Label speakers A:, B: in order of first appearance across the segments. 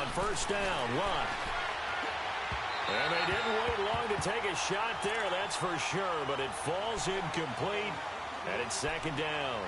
A: first down. Luck. And they didn't wait long to take a shot there, that's for sure. But it falls incomplete, and it's second down.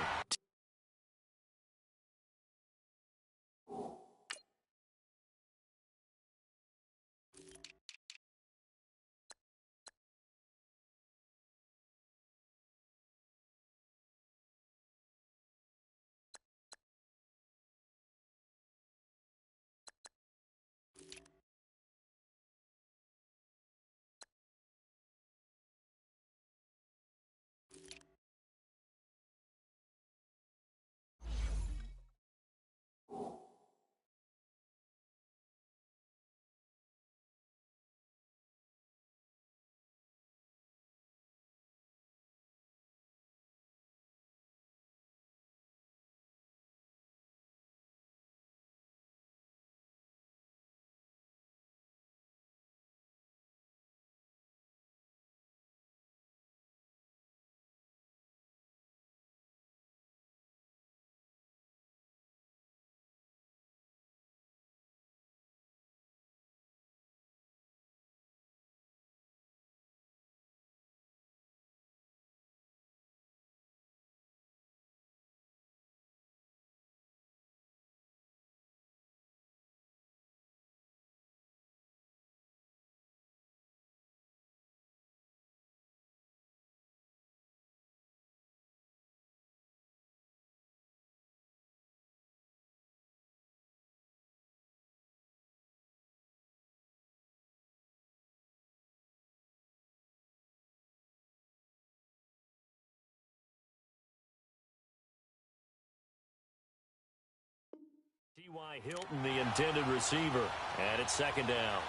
A: T.Y. Hilton, the intended receiver, and it's second down.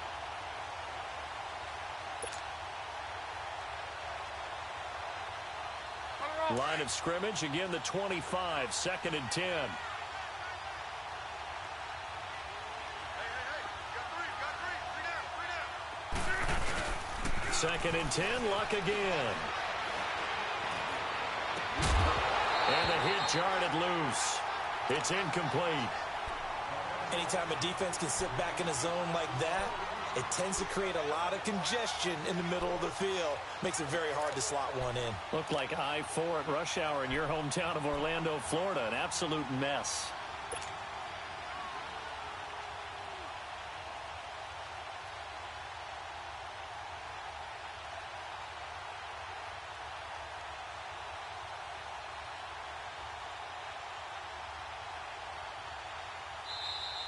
A: Line of scrimmage, again the 25, second and 10. Second and 10, Luck again. And the hit jarred loose. It's incomplete.
B: Anytime a defense can sit back in a zone like that, it tends to create a lot of congestion in the middle of the field. Makes it very hard to slot one in.
A: Looked like I-4 at rush hour in your hometown of Orlando, Florida. An absolute mess.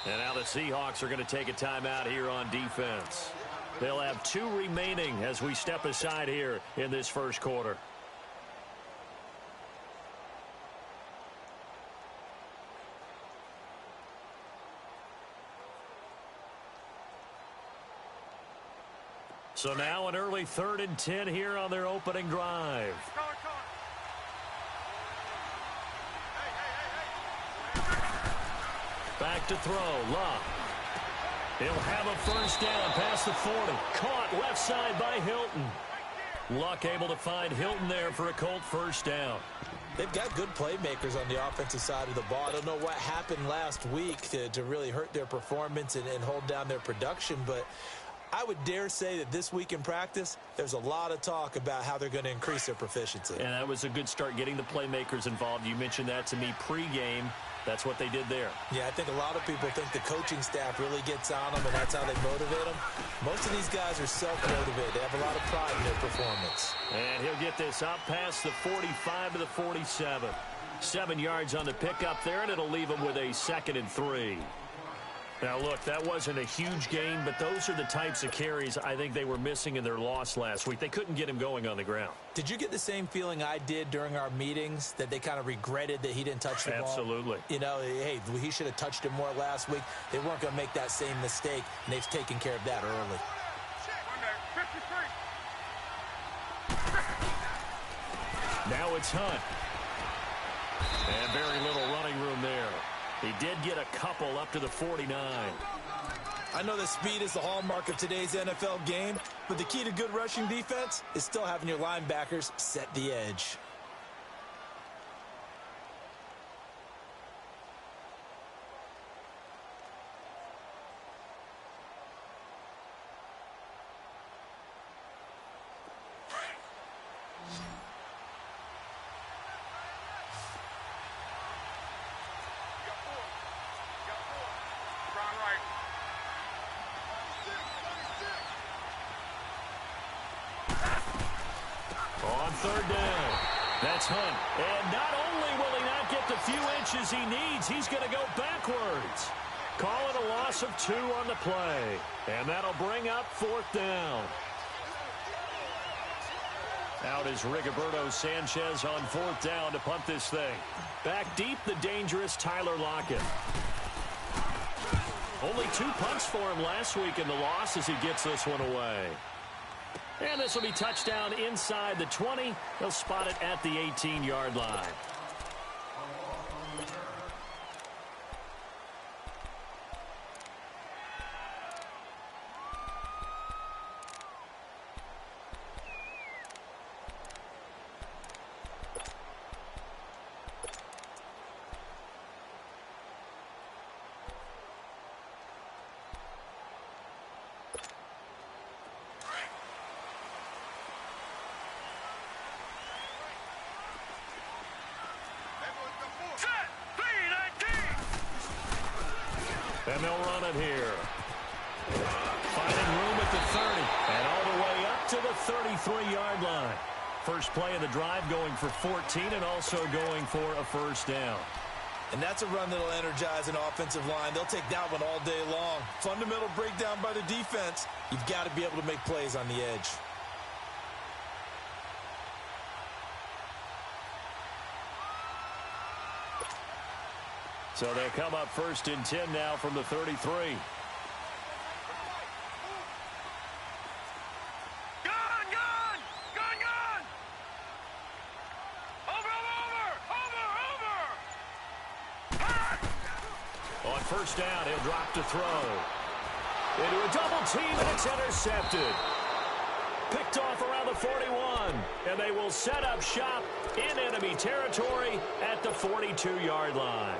A: And now the Seahawks are going to take a timeout here on defense. They'll have 2 remaining as we step aside here in this first quarter. So now an early 3rd and 10 here on their opening drive. Back to throw, Luck. He'll have a first down past the 40. Caught left side by Hilton. Luck able to find Hilton there for a Colt first down.
B: They've got good playmakers on the offensive side of the ball. I don't know what happened last week to really hurt their performance and hold down their production, but I would dare say that this week in practice, there's a lot of talk about how they're going to increase their proficiency.
A: And that was a good start, getting the playmakers involved. You mentioned that to me pregame. That's what they did there.
B: Yeah, I think a lot of people think the coaching staff really gets on them, and that's how they motivate them. Most of these guys are self-motivated. They have a lot of pride in their performance.
A: And he'll get this up past the 45 to the 47. 7 yards on the pickup there, and it'll leave him with a 2nd and 3. Now, look, that wasn't a huge gain, but those are the types of carries I think they were missing in their loss last week. They couldn't get him going on the ground.
B: Did you get the same feeling I did during our meetings, that they kind of regretted that he didn't touch the ball?
A: Absolutely.
B: You know, hey, he should have touched it more last week. They weren't going to make that same mistake, and they've taken care of that early.
A: Now it's Hunt. And very little running room there. He did get a couple up to the 49.
B: I know that speed is the hallmark of today's NFL game, but the key to good rushing defense is still having your linebackers set the edge.
A: third down. That's Hunt. And not only will he not get the few inches he needs, he's going to go backwards. Call it a loss of 2 on the play. And that'll bring up fourth down. Out is Rigoberto Sanchez on fourth down to punt this thing. Back deep, the dangerous Tyler Lockett. Only 2 punts for him last week in the loss as he gets this one away. And this will be touchdown inside the 20. They'll spot it at the 18-yard line. And they'll run it here. Finding room at the 30. And all the way up to the 33-yard line. First play of the drive going for 14 and also going for a first down.
B: And that's a run that'll energize an offensive line. They'll take that one all day long. Fundamental breakdown by the defense. You've got to be able to make plays on the edge.
A: So they'll come up first and 10 now from the 33.
C: Gun! Gun! Gun! Gun! Over!
A: On first down, he'll drop to throw. Into a double team, and it's intercepted. Picked off around the 41. And they will set up shop in enemy territory at the 42-yard line.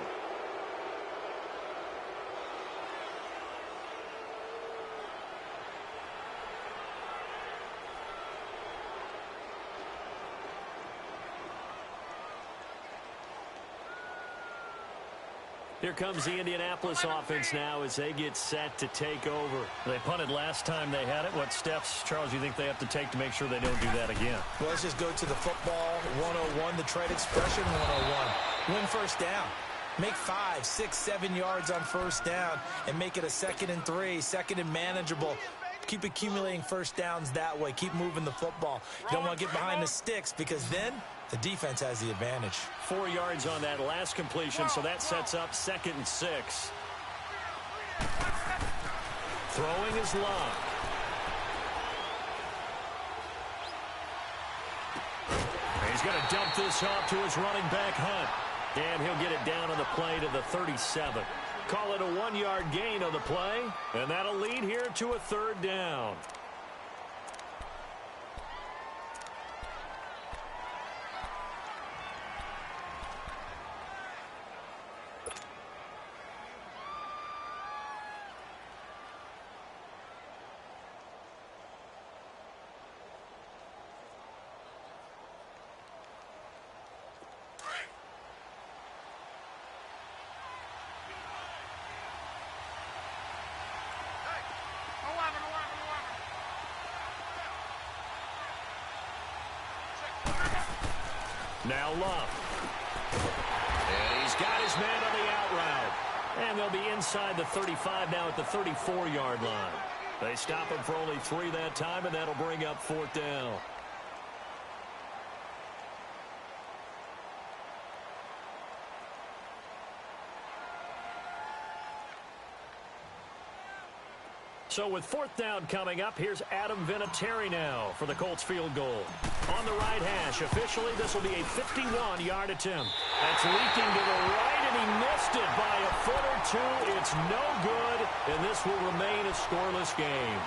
A: Here comes the Indianapolis offense now as they get set to take over. They punted last time they had it. What steps, Charles, do you think they have to take to make sure they don't do that again?
B: Well, let's just go to the football 101, the trade expression 101. Win first down. Make 5, 6, 7 yards on first down and make it a 2nd and 3, 2nd and manageable. Keep accumulating first downs that way. Keep moving the football. You don't want to get behind the sticks because then the defense has the advantage.
A: 4 yards on that last completion, so that sets up 2nd and 6. Throwing is Love. He's going to dump this off to his running back, Hunt. And he'll get it down on the play to the 37. Call it a 1-yard gain on the play, and that'll lead here to a third down. Now Love. And he's got his man on the out route. And they'll be inside the 35 now at the 34-yard line. They stop him for only 3 that time, and that'll bring up fourth down. So with fourth down coming up, here's Adam Vinatieri now for the Colts field goal. On the right hash, officially this will be a 51-yard attempt. That's leaking to the right, and he missed it by a foot or 2. It's no good, and this will remain a scoreless game.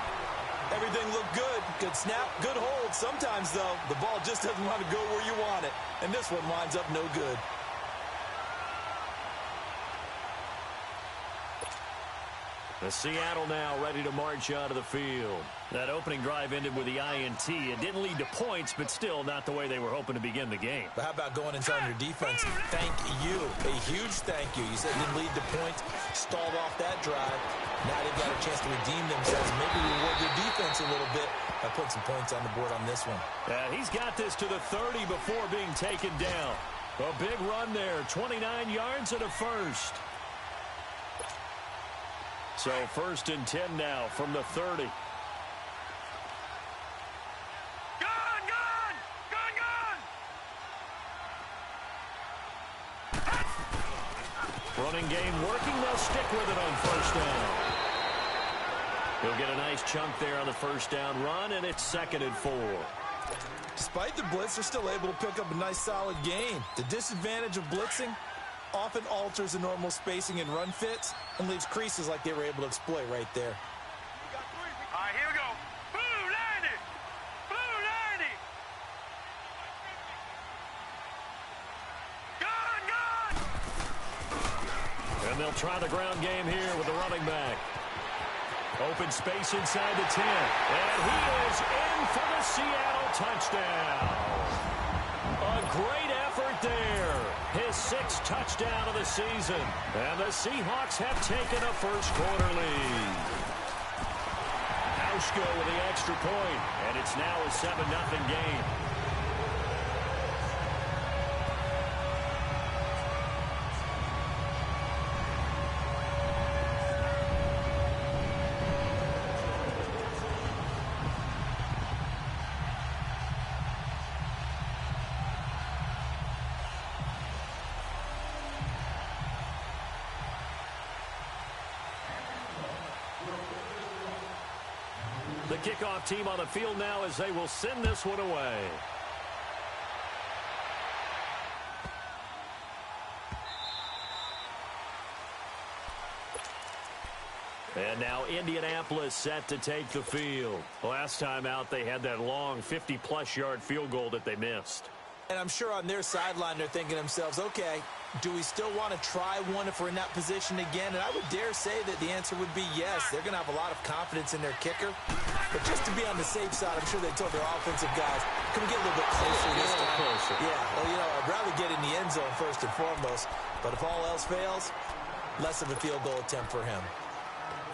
B: Everything looked good. Good snap, good hold. Sometimes, though, the ball just doesn't want to go where you want it. And this one winds up no good.
A: The Seattle now ready to march out of the field. That opening drive ended with the INT. It didn't lead to points, but still not the way they were hoping to begin the game.
B: But how about going inside your defense? Thank you. A huge thank you. You said it didn't lead to points, stalled off that drive. Now they've got a chance to redeem themselves. Maybe reward their defense a little bit by putting some points on the board on this one.
A: He's got this to the 30 before being taken down. A big run there, 29 yards and a first. So 1st and 10 now from the 30. Running game working. They'll stick with it on 1st down. He'll get a nice chunk there on the 1st down run, and it's 2nd and 4.
B: Despite the blitz, they're still able to pick up a nice solid gain. The disadvantage of blitzing often alters the normal spacing and run fits and leaves creases like they were able to exploit right there.
C: All right, here we go. Blue 90! Blue 90! Gun!
A: And they'll try the ground game here with the running back. Open space inside the 10. And he is in for the Seattle touchdown. A great effort there. His 6th touchdown of the season. And the Seahawks have taken a first-quarter lead. Hauschko with the extra point. And it's now a 7-0 game. The kickoff team on the field now as they will send this one away. And now Indianapolis set to take the field. Last time out, they had that long 50-plus yard field goal that they missed.
B: And I'm sure on their sideline they're thinking to themselves, okay, do we still want to try one if we're in that position again? And I would dare say that the answer would be yes. They're going to have a lot of confidence in their kicker. But just to be on the safe side, I'm sure they told their offensive guys, can we get a little bit closer this time? Yeah, well, you know, I'd rather get in the end zone first and foremost. But if all else fails, less of a field goal attempt for him.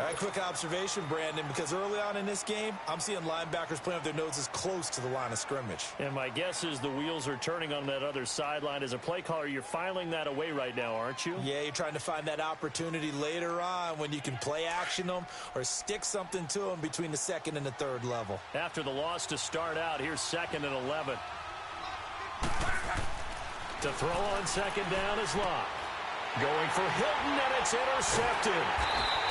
B: All right, quick observation, Brandon, because early on in this game, I'm seeing linebackers playing with their noses close to the line of scrimmage.
A: And my guess is the wheels are turning on that other sideline. As a play caller, you're filing that away right now, aren't you?
B: Yeah, you're trying to find that opportunity later on when you can play action them or stick something to them between the 2nd and the 3rd level.
A: After the loss to start out, here's 2nd and 11. To throw on 2nd down is Locke. Going for Hilton, and it's intercepted.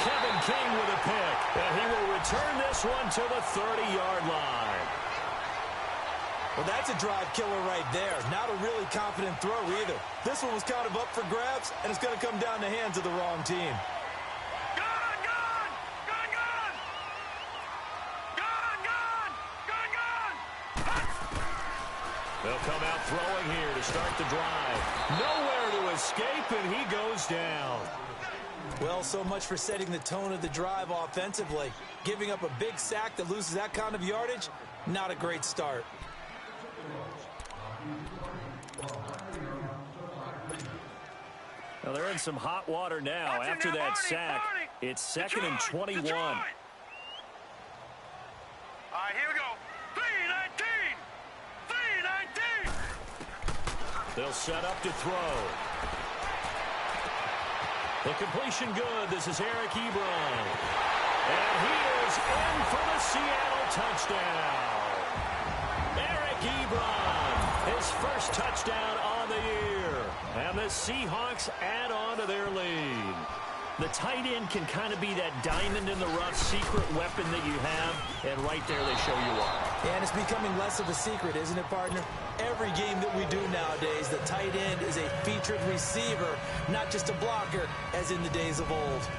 A: Kevin King with a pick, and he will return this one to the 30-yard line.
B: Well, that's a drive killer right there. Not a really confident throw either. This one was kind of up for grabs, and it's going to come down the hands of the wrong team.
C: Gun! Gun! Gun! Gun! Gun! Gun! Gun! Gun!
A: They'll come out throwing here to start the drive. Nowhere to escape, and he goes down.
B: Well, so much for setting the tone of the drive offensively. Giving up a big sack that loses that kind of yardage, not a great start.
A: Well, they're in some hot water now. After that sack, it's 2nd and 21.
C: All right, here we go. 3-19. 3-19.
A: They'll set up to throw. The completion good. This is Eric Ebron. And he is in for the Seattle touchdown. Eric Ebron, his first touchdown on the year. And the Seahawks add on to their lead. The tight end can kind of be that diamond in the rough secret weapon that you have, and right there they show you why.
B: And it's becoming less of a secret, isn't it, partner? Every game that we do nowadays, the tight end is a featured receiver, not just a blocker, as in the days of old.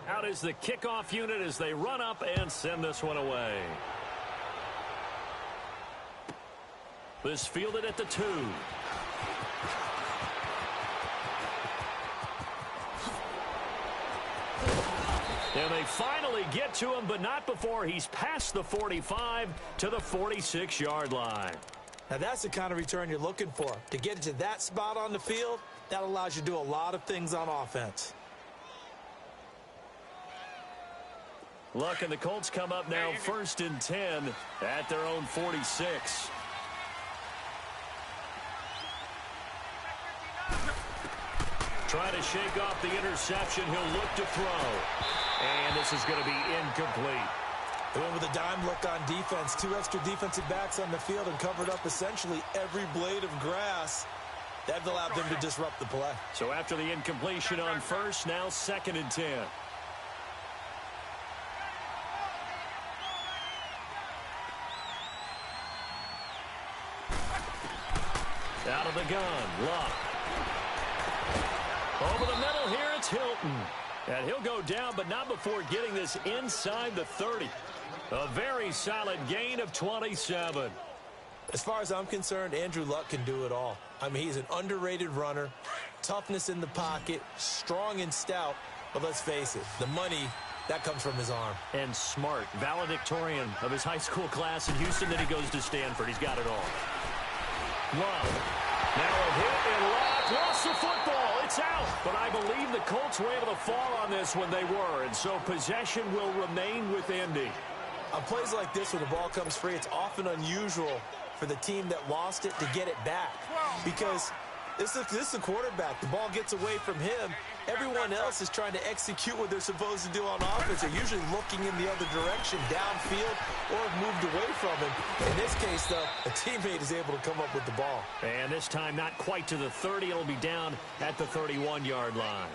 A: Out is the kickoff unit as they run up and send this one away. This fielded at the 2. And they finally get to him, but not before he's past the 45 to the 46-yard line.
B: Now, that's the kind of return you're looking for. To get to that spot on the field, that allows you to do a lot of things on offense.
A: Look, and the Colts come up now 1st and 10 at their own 46. Trying to shake off the interception. He'll look to throw. And this is going to be incomplete.
B: They went with a dime look on defense. 2 extra defensive backs on the field and covered up essentially every blade of grass. That allowed them to disrupt the play.
A: So after the incompletion on 1st, now 2nd and 10. Out of the gun, Luck. Over the middle here, it's Hilton. And he'll go down, but not before getting this inside the 30. A very solid gain of 27.
B: As far as I'm concerned, Andrew Luck can do it all. I mean, he's an underrated runner, toughness in the pocket, strong and stout. But let's face it, the money, that comes from his arm.
A: And smart, valedictorian of his high school class in Houston. Then he goes to Stanford. He's got it all. Love. Now a hit and Locke lost the football. It's out. But I believe the Colts were able to fall on this when they were. And so possession will remain with Indy.
B: On plays like this where the ball comes free, it's often unusual for the team that lost it to get it back. Because this is the quarterback. The ball gets away from him. Everyone else is trying to execute what they're supposed to do on offense. They're usually looking in the other direction, downfield, or have moved away from him. In this case, though, a teammate is able to come up with the ball.
A: And this time not quite to the 30. It'll be down at the 31-yard line.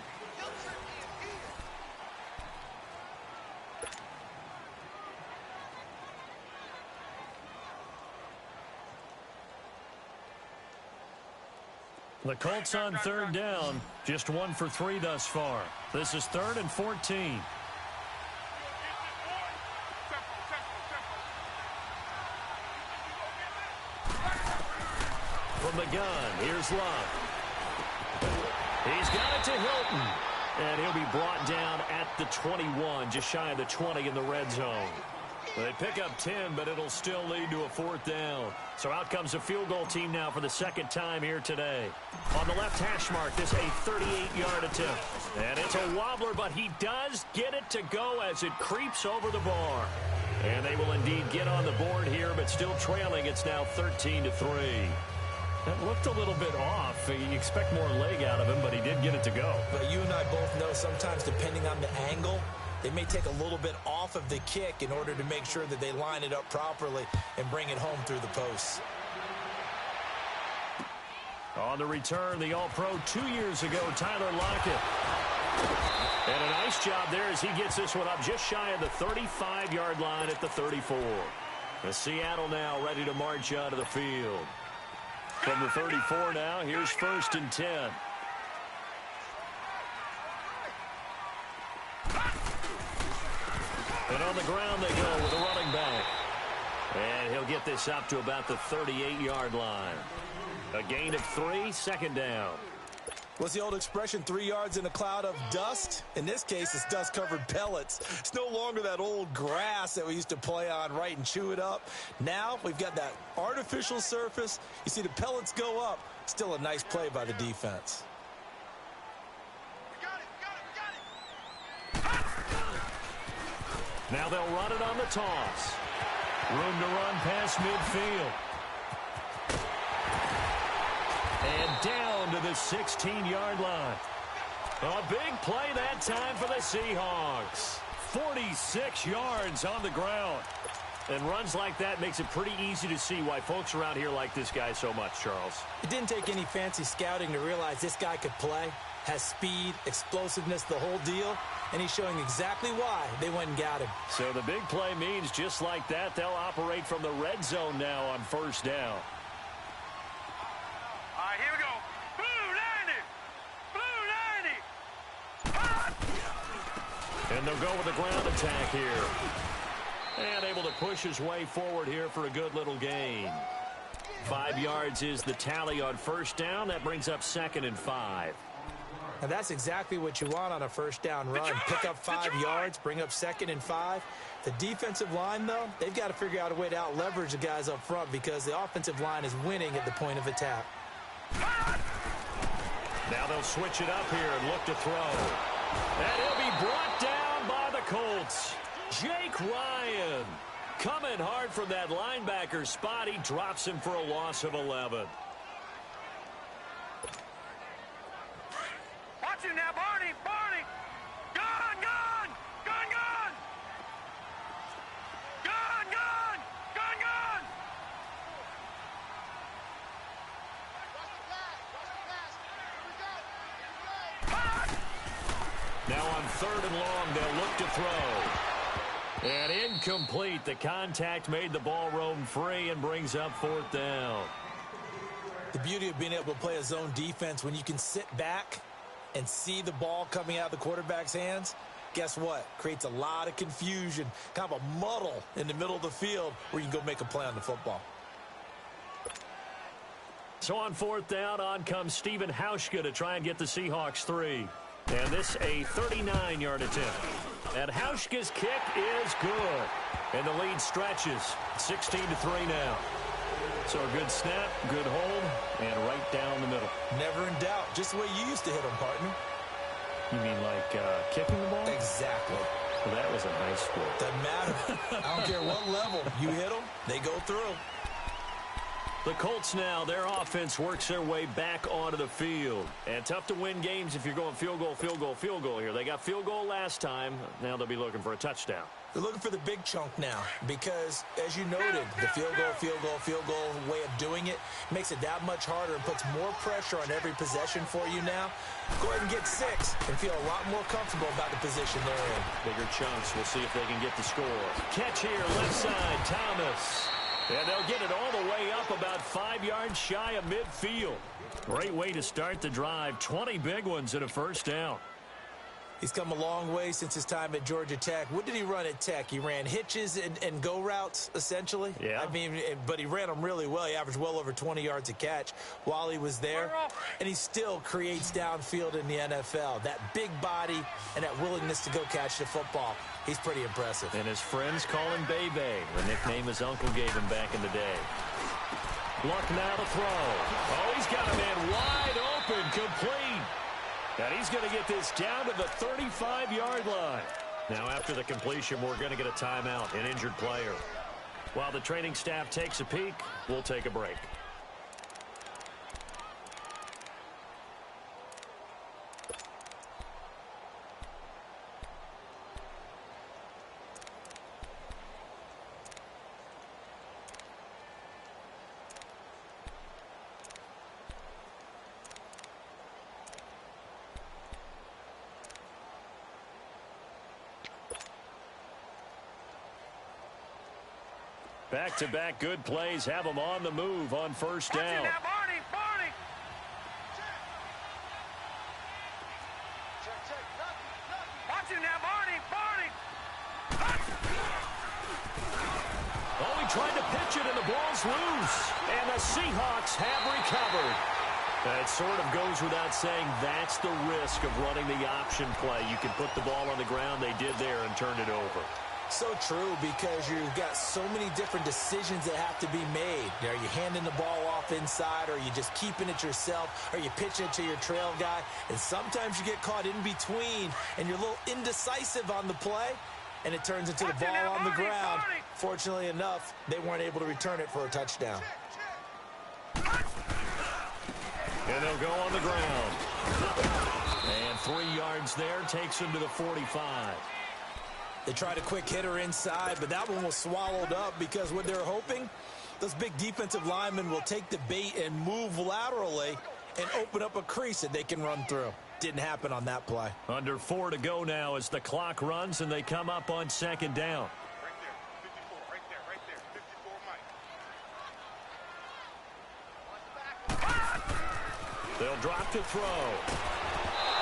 A: The Colts on 3rd down, just 1 for 3 thus far. This is 3rd and 14. From the gun, here's Love. He's got it to Hilton. And he'll be brought down at the 21, just shy of the 20 in the red zone. They pick up 10, but it'll still lead to a 4th down. So out comes a field goal team now for the 2nd time here today. On the left hash mark, this a 38-yard attempt. And it's a wobbler, but he does get it to go as it creeps over the bar. And they will indeed get on the board here, but still trailing. It's now 13-3. That looked a little bit off. You expect more leg out of him, but he did get it to go.
B: But you and I both know sometimes depending on the angle, they may take a little bit off of the kick in order to make sure that they line it up properly and bring it home through the posts.
A: On the return, the All-Pro 2 years ago, Tyler Lockett. And a nice job there as he gets this one up just shy of the 35-yard line at the 34. The Seattle now ready to march out of the field. From the 34 now, here's 1st and 10. And on the ground they go with a running back. And he'll get this up to about the 38-yard line. A gain of 3, 2nd down.
B: What's the old expression, 3 yards in a cloud of dust? In this case, it's dust-covered pellets. It's no longer that old grass that we used to play on, right, and chew it up. Now we've got that artificial surface. You see the pellets go up. Still a nice play by the defense.
A: Now they'll run it on the toss. Room to run past midfield. And down to the 16-yard line. A big play that time for the Seahawks. 46 yards on the ground. And runs like that makes it pretty easy to see why folks around here like this guy so much, Charles.
B: It didn't take any fancy scouting to realize this guy could play. Has speed, explosiveness, the whole deal. And he's showing exactly why they went and got him.
A: So the big play means just like that, they'll operate from the red zone now on 1st down.
C: All right, here we go. Blue 90. Blue 90.
A: And they'll go with a ground attack here. And able to push his way forward here for a good little gain. 5 yards is the tally on first down. That brings up 2nd and 5.
B: And that's exactly what you want on a first down run. Pick up 5 yards, bring up 2nd and 5. The defensive line, though, they've got to figure out a way to out-leverage the guys up front because the offensive line is winning at the point of attack.
A: Now they'll switch it up here and look to throw. And he'll be brought down by the Colts. Jake Ryan coming hard from that linebacker spot. He drops him for a loss of 11.
C: Watch him now, Barney. Barney. Gun, gun. Gun, gun. Gun, gun. Gun, gun.
A: Now on 3rd and long, they'll look to throw. And incomplete. The contact made the ball roam free and brings up 4th down.
B: The beauty of being able to play a zone defense when you can sit back and see the ball coming out of the quarterback's hands, guess what? Creates a lot of confusion, kind of a muddle in the middle of the field where you can go make a play on the football.
A: So on 4th down, on comes Stephen Hauschka to try and get the Seahawks 3. And this a 39-yard attempt. And Hauschka's kick is good. And the lead stretches 16-3 now. So a good snap, good hold, and right down the middle.
B: Never in doubt. Just the way you used to hit them, partner.
A: You mean like kicking the ball?
B: Exactly.
A: Well, that was a nice score.
B: Doesn't matter. I don't care what level you hit them, they go through.
A: The Colts now, their offense works their way back onto the field. And tough to win games if you're going field goal, field goal, field goal here. They got field goal last time. Now they'll be looking for a touchdown.
B: They're looking for the big chunk now because, as you noted, the field goal way of doing it makes it that much harder and puts more pressure on every possession for you now. Go ahead and get 6 and feel a lot more comfortable about the position they're in.
A: Bigger chunks. We'll see if they can get the score. Catch here, left side, Thomas. And they'll get it all the way up about 5 yards shy of midfield. Great way to start the drive. 20 big ones and a first down.
B: He's come a long way since his time at Georgia Tech. What did he run at Tech? He ran hitches and go routes, essentially.
A: Yeah.
B: I mean, but he ran them really well. He averaged well over 20 yards a catch while he was there. And he still creates downfield in the NFL. That big body and that willingness to go catch the football. He's pretty impressive.
A: And his friends call him Bebe, the nickname his uncle gave him back in the day. Luck now to throw. Oh, he's got a man wide open, complete. And he's going to get this down to the 35-yard line. Now, after the completion, we're going to get a timeout, an injured player. While the training staff takes a peek, we'll take a break. Back-to-back good plays have them on the move on first down.
C: Watch him now, Barney. Barney. Watch him now, Barney. Barney.
A: Oh, he tried to pitch it, and the ball's loose. And the Seahawks have recovered. It sort of goes without saying that's the risk of running the option play. You can put the ball on the ground. They did there and turned it over.
B: So true, because you've got so many different decisions that have to be made. Are you handing the ball off inside, or are you just keeping it yourself? Are you pitching it to your trail guy? And sometimes you get caught in between, and you're a little indecisive on the play, and it turns into the ball on the ground. Fortunately enough, they weren't able to return it for a touchdown.
A: And they'll go on the ground. And 3 yards there takes them to the 45.
B: They tried a quick hitter inside, but that one was swallowed up because what they're hoping, those big defensive linemen will take the bait and move laterally and open up a crease that they can run through. Didn't happen on that play.
A: Under 4 to go now as the clock runs and they come up on second down.
C: Right there, 54,
A: They'll drop to throw.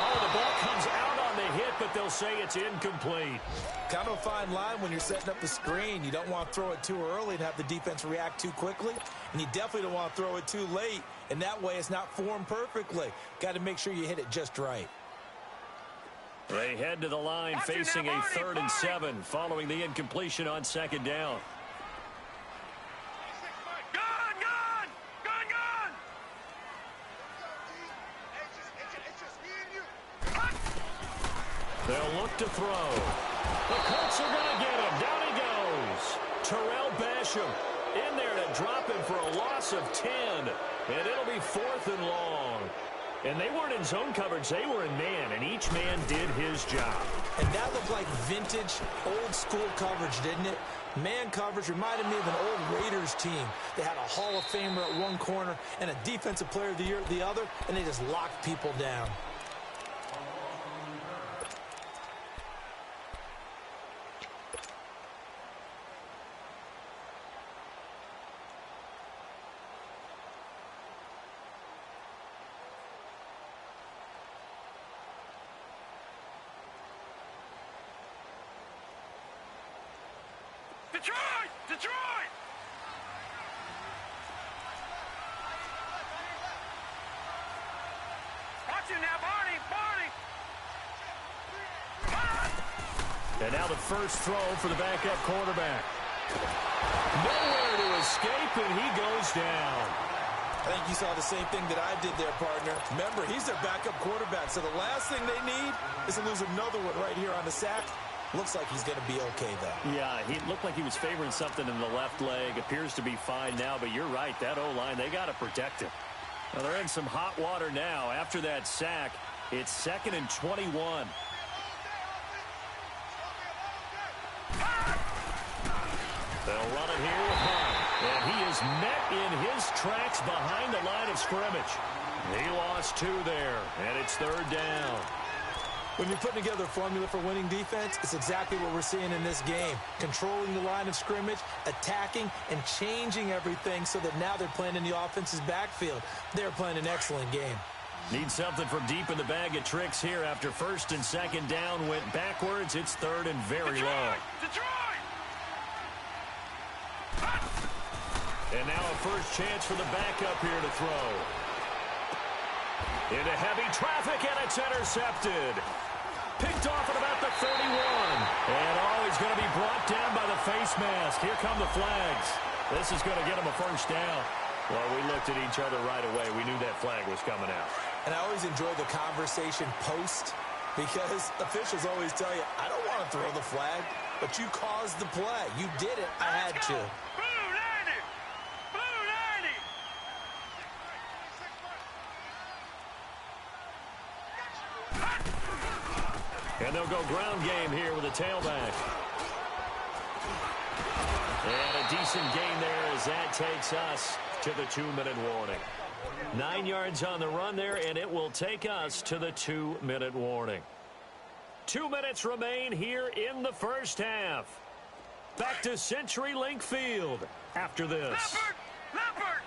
A: Oh, the ball comes out on the hit, but they'll say it's incomplete.
B: Kind of a fine line when you're setting up the screen. You don't want to throw it too early and have the defense react too quickly, and you definitely don't want to throw it too late, and that way it's not formed perfectly. Got to make sure you hit it just right.
A: They head to the line facing a 3rd and 7 following the incompletion on 2nd down. They'll look to throw. The Colts are going to get him. Down he goes. Terrell Basham in there to drop him for a loss of 10. And it'll be 4th and long. And they weren't in zone coverage. They were in man, and each man did his job.
B: And that looked like vintage, old-school coverage, didn't it? Man coverage reminded me of an old Raiders team. They had a Hall of Famer at one corner and a Defensive Player of the Year at the other, and they just locked people down.
C: Detroit! Detroit! Watch him now, Barney! Barney!
A: And now the first throw for the backup quarterback. Nowhere to escape, and he goes down.
B: I think you saw the same thing that I did there, partner. Remember, he's their backup quarterback, so the last thing they need is to lose another one right here on the sack. Looks like he's going to be okay, though.
A: Yeah, he looked like he was favoring something in the left leg. Appears to be fine now, but you're right. That O-line, they got to protect him. Well, they're in some hot water now. After that sack, it's 2nd and 21. They'll run it here with Hunt. And he is met in his tracks behind the line of scrimmage. He lost 2 there, and it's 3rd down.
B: When you're putting together a formula for winning defense, it's exactly what we're seeing in this game. Controlling the line of scrimmage, attacking, and changing everything so that now they're playing in the offense's backfield. They're playing an excellent game.
A: Need something from deep in the bag of tricks here. After 1st and 2nd down went backwards, it's 3rd and very long.
C: Detroit!
A: And now a first chance for the backup here to throw. Into heavy traffic, and it's intercepted. Picked off at about the 31. And he's going to be brought down by the face mask. Here come the flags. This is going to get him a first down. Well, we looked at each other right away. We knew that flag was coming out.
B: And I always enjoy the conversation post because officials always tell you, I don't want to throw the flag, but you caused the play. You did it. I had to.
A: And they'll go ground game here with a tailback. And a decent gain there as that takes us to the 2-minute warning. 9 yards on the run there, and it will take us to the 2-minute warning. 2 minutes remain here in the first half. Back to CenturyLink Field after this.
C: Leopard!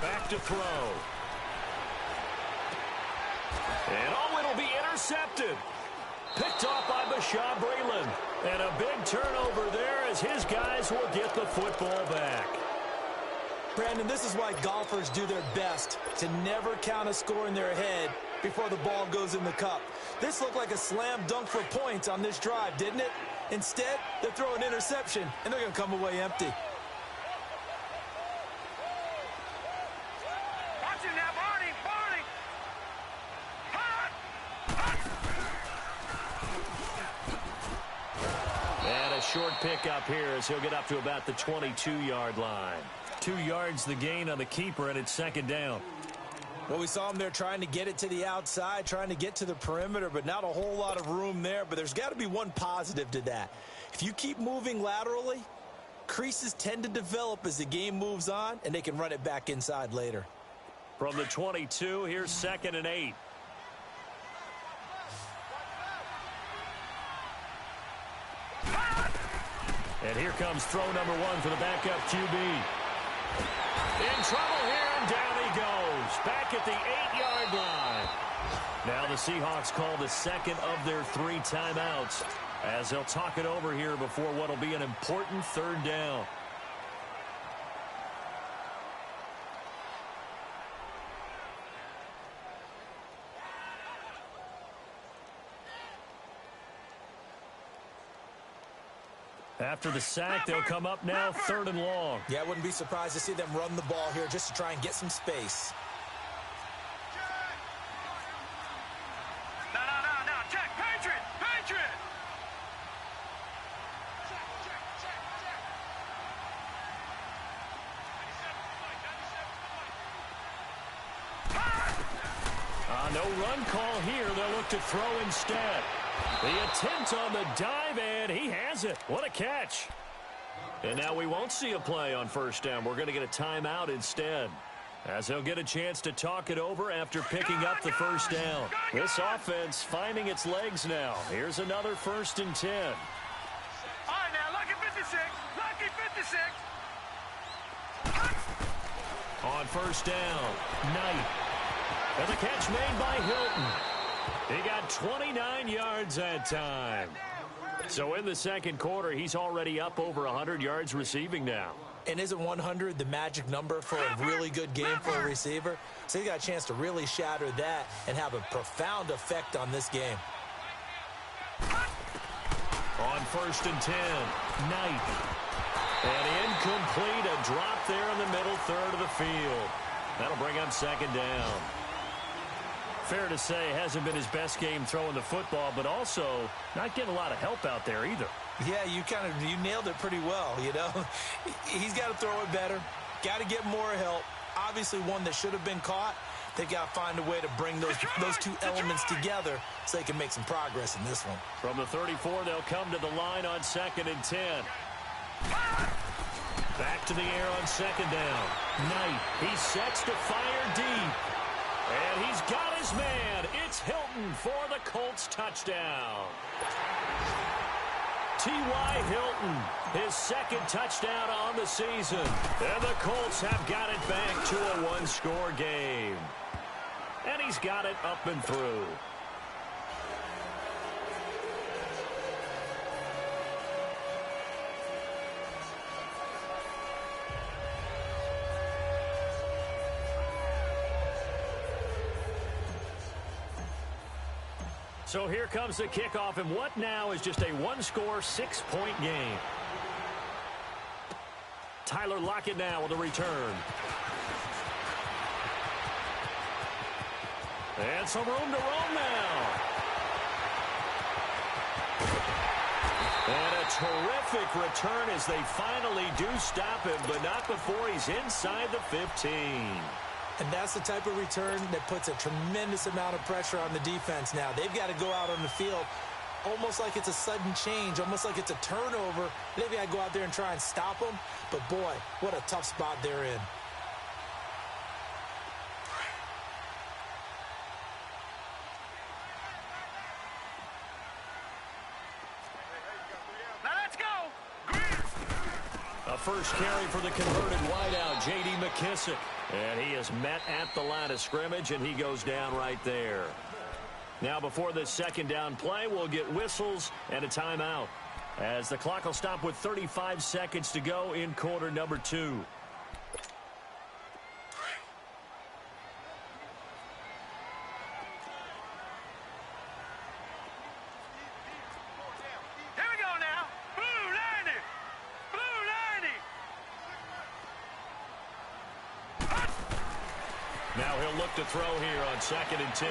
A: Back to throw. And it'll be intercepted. Picked off by Bashaud Breeland. And a big turnover there as his guys will get the football back.
B: Brandon, this is why golfers do their best to never count a score in their head before the ball goes in the cup. This looked like a slam dunk for points on this drive, didn't it? Instead, they throw an interception, and they're going to come away empty.
C: Watch him now, Barney!
A: And a short pickup here as he'll get up to about the 22-yard line. 2 yards the gain on the keeper, and it's 2nd down.
B: Well, we saw him there trying to get it to the outside, trying to get to the perimeter, but not a whole lot of room there. But there's got to be one positive to that. If you keep moving laterally, creases tend to develop as the game moves on, and they can run it back inside later.
A: From the 22, here's 2nd and 8. And here comes throw number 1 for the backup QB. In trouble here, and down he goes. back at the 8-yard line. Now the Seahawks call the second of their 3 timeouts as they'll talk it over here before what will be an important 3rd down. After the sack, they'll come up now 3rd and long.
B: Yeah, I wouldn't be surprised to see them run the ball here just to try and get some space.
C: No. Check. Patriot.
A: No run call here. They'll look to throw instead. The attempt on the dive, and he has it. What a catch. And now we won't see a play on 1st down. We're going to get a timeout instead, as they'll get a chance to talk it over after picking up the 1st down. This offense finding its legs now. Here's another 1st and 10.
C: All right, now, lucky 56.
A: On 1st down, Knight. And the catch made by Hilton. He got 29 yards that time. So in the 2nd quarter, he's already up over 100 yards receiving now.
B: And isn't 100 the magic number for a really good game for a receiver? So he got a chance to really shatter that and have a profound effect on this game.
A: On 1st and 10, Knight. And incomplete, a drop there in the middle 3rd of the field. That'll bring up 2nd down. Fair to say, hasn't been his best game throwing the football, but also not getting a lot of help out there either.
B: Yeah, you nailed it pretty well, you know. He's got to throw it better, got to get more help. Obviously one that should have been caught. They've got to find a way to bring those 2 elements together so they can make some progress in this one.
A: From the 34, they'll come to the line on 2nd and 10. Back to the air on 2nd down. Knight, he sets to fire deep. And he's got his man. It's Hilton for the Colts touchdown. T.Y. Hilton, his 2nd touchdown on the season. And the Colts have got it back to a 1-score game. And he's got it up and through. So here comes the kickoff, and what now is just a 1-score, 6-point game. Tyler Lockett now with a return. And some room to roam now. And a terrific return as they finally do stop him, but not before he's inside the 15.
B: And that's the type of return that puts a tremendous amount of pressure on the defense now. They've got to go out on the field almost like it's a sudden change, almost like it's a turnover. They've got to go out there and try and stop them. But, boy, what a tough spot they're in.
C: Now let's go.
A: A first carry for the converted wideout, J.D. McKissick. And he is met at the line of scrimmage, and he goes down right there. Now before this 2nd down play, we'll get whistles and a timeout, as the clock will stop with 35 seconds to go in quarter number 2.
C: Here we go now. Blue 90. Blue 90.
A: Now he'll look to throw here on 2nd and 10.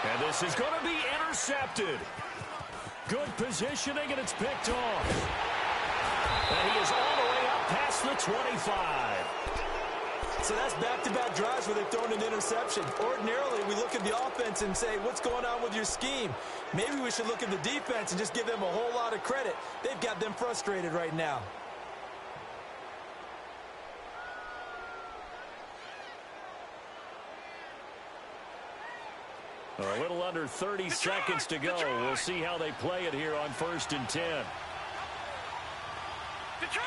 A: And this is going to be intercepted. Good positioning, and it's picked off. And he is all the way up past the 25.
B: So that's back-to-back drives where they've thrown an interception. Ordinarily, we look at the offense and say, what's going on with your scheme? Maybe we should look at the defense and just give them a whole lot of credit. They've got them frustrated right now.
A: A little under 30 seconds to go. We'll see how they play it here on 1st and 10.
C: Detroit!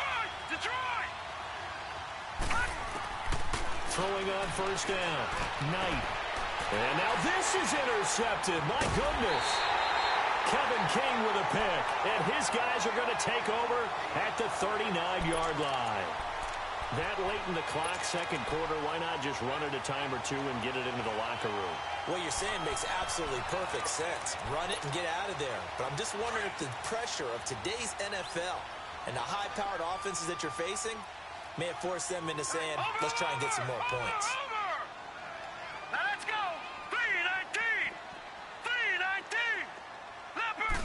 A: throwing on first down. Knight. And now this is intercepted. My goodness. Kevin King with a pick. And his guys are going to take over at the 39-yard line. That late in the clock, second quarter, why not just run it a time or two and get it into the locker room?
B: What you're saying makes absolutely perfect sense. Run it and get out of there. But I'm just wondering if the pressure of today's NFL and the high-powered offenses that you're facing may have forced them into saying, let's try and get some more points.
C: Now let's go. 3-19. 3-19. Leopard.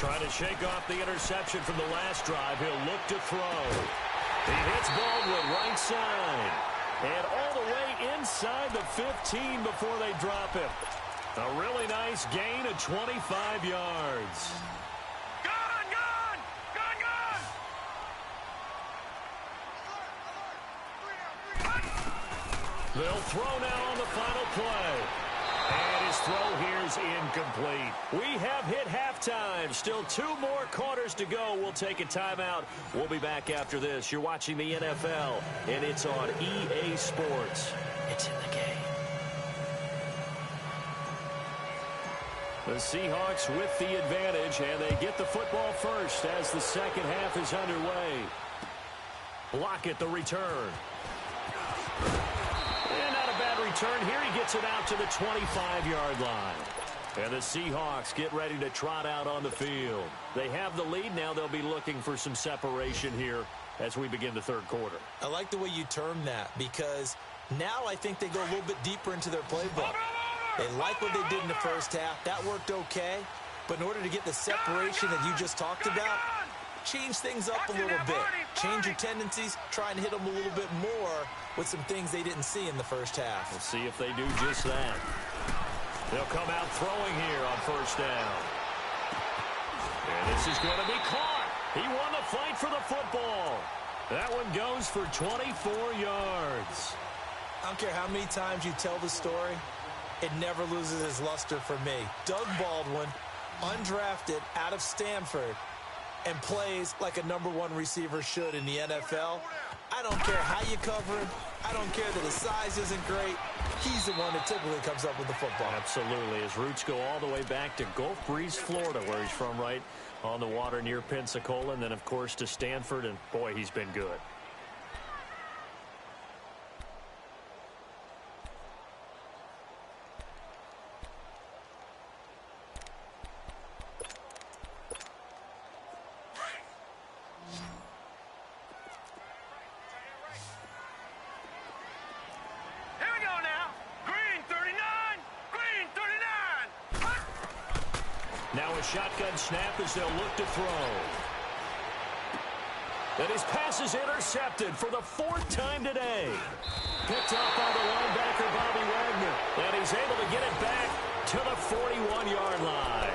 A: Trying to shake off the interception from the last drive. He'll look to throw. He hits Baldwin right side. And all the way inside the 15 before they drop him. A really nice gain of 25 yards.
C: Gone, gone. Gone, gone.
A: They'll throw now on the final play. And his throw here is incomplete. We have hit halftime. Still 2 more quarters to go. We'll take a timeout. We'll be back after this. You're watching the NFL, and it's on EA Sports. It's in the game. The Seahawks with the advantage, and they get the football first as the second half is underway. Lockett the return. And not a bad return here. He gets it out to the 25-yard line. And the Seahawks get ready to trot out on the field. They have the lead. Now they'll be looking for some separation here as we begin the third quarter.
B: I like the way you termed that because now I think they go a little bit deeper into their playbook. They like what they did in the first half. That worked okay. But in order to get the separation that you just talked about, change things up a little bit. Change your tendencies. Try and hit them a little bit more with some things they didn't see in the first half.
A: We'll see if they do just that. They'll come out throwing here on first down. And this is going to be caught. He won the fight for the football. That one goes for 24 yards.
B: I don't care how many times you tell the story, it never loses its luster for me. Doug Baldwin, undrafted out of Stanford, and plays like a #1 receiver should in the NFL. I don't care how you cover him. I don't care that his size isn't great. He's the one that typically comes up with the football.
A: Absolutely. His roots go all the way back to Gulf Breeze, Florida, where he's from, right on the water near Pensacola, and then, of course, to Stanford, and, boy, he's been good. Shotgun snap as they'll look to throw. And his pass is intercepted for the 4th time today. Picked up by the linebacker, Bobby Wagner. And he's able to get it back to the 41-yard line.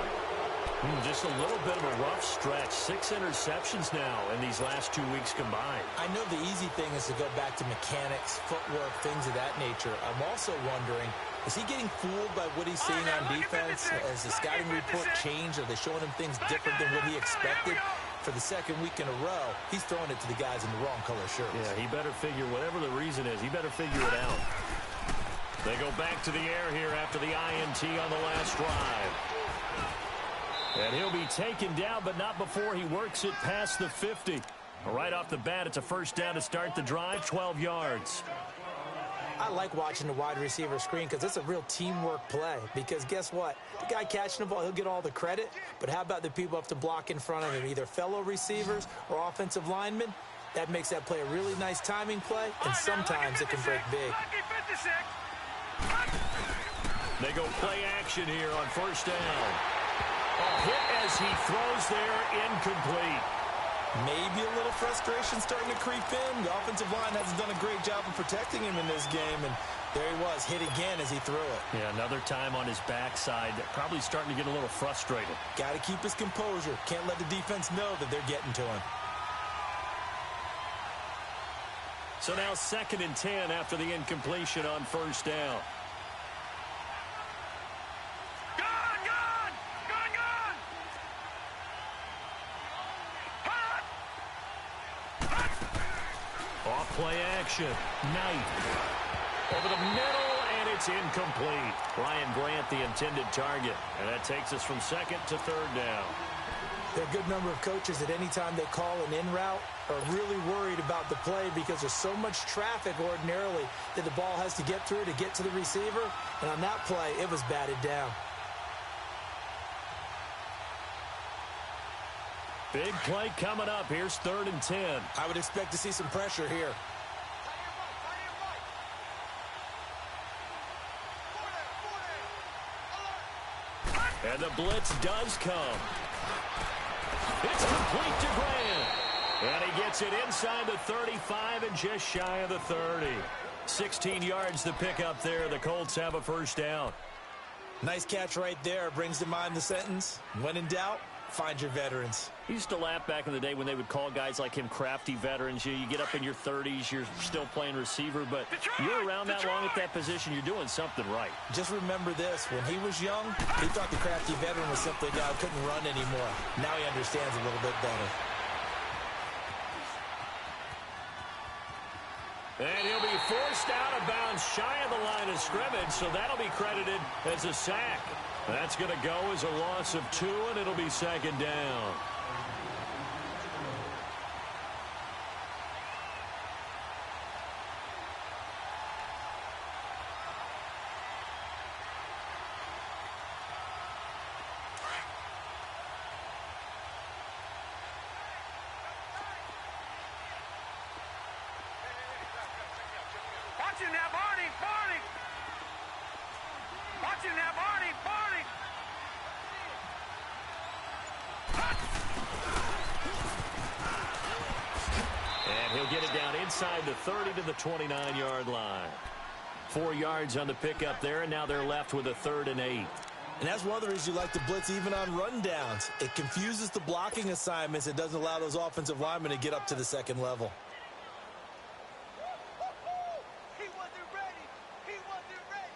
A: Just a little bit of a rough stretch. 6 interceptions now in these last 2 weeks combined.
B: I know the easy thing is to go back to mechanics, footwork, things of that nature. I'm also wondering, is he getting fooled by what he's seeing on defense? Has the scouting report changed? Are they showing him things different than what he expected? For the 2nd week in a row, he's throwing it to the guys in the wrong color shirts.
A: Yeah, he better figure, whatever the reason is, he better figure it out. They go back to the air here after the INT on the last drive. And he'll be taken down, but not before he works it past the 50. Right off the bat, it's a first down to start the drive, 12 yards.
B: I like watching the wide receiver screen because it's a real teamwork play. Because guess what? The guy catching the ball, he'll get all the credit. But how about the people who have to block in front of him, either fellow receivers or offensive linemen? That makes that play a really nice timing play, and sometimes it can break big.
A: They go play action here on first down. A hit as he throws there, incomplete.
B: Maybe a little frustration starting to creep in. The offensive line hasn't done a great job of protecting him in this game, and there he was, hit again as he threw it.
A: Yeah, another time on his backside, probably starting to get a little frustrated.
B: Got to keep his composure. Can't let the defense know that they're getting to him.
A: So now 2nd and 10 after the incompletion on first down. Play action. Knight. Over the middle, and it's incomplete. Ryan Grant, the intended target. And that takes us from second to third down.
B: There are a good number of coaches that any time they call an in route are really worried about the play because there's so much traffic ordinarily that the ball has to get through to get to the receiver. And on that play, it was batted down.
A: Big play coming up. Here's 3rd and 10.
B: I would expect to see some pressure here.
A: And the blitz does come. It's complete to Grant. And he gets it inside the 35 and just shy of the 30. 16 yards to pick up there. The Colts have a first down.
B: Nice catch right there. Brings to mind the sentence, when in doubt, find your veterans.
A: He used to laugh back in the day when they would call guys like him crafty veterans. You get up in your 30s, you're still playing receiver, but you're around that long at that position, you're doing something right.
B: Just remember this. When he was young, he thought the crafty veteran was simply a guy who couldn't run anymore. Now he understands a little bit better.
A: And he'll be forced out of bounds shy of the line of scrimmage, so that'll be credited as a sack. That's going to go as a loss of 2, and it'll be second down.
C: Watch him now, Barney, Barney. Watch him now, Barney, Barney.
A: And he'll get it down inside the 30 to the 29-yard line. 4 yards on the pickup there, and now they're left with a 3rd and 8.
B: And that's one of the reasons you like to blitz even on rundowns. It confuses the blocking assignments. It doesn't allow those offensive linemen to get up to the second level.
C: He wasn't ready. He wasn't ready.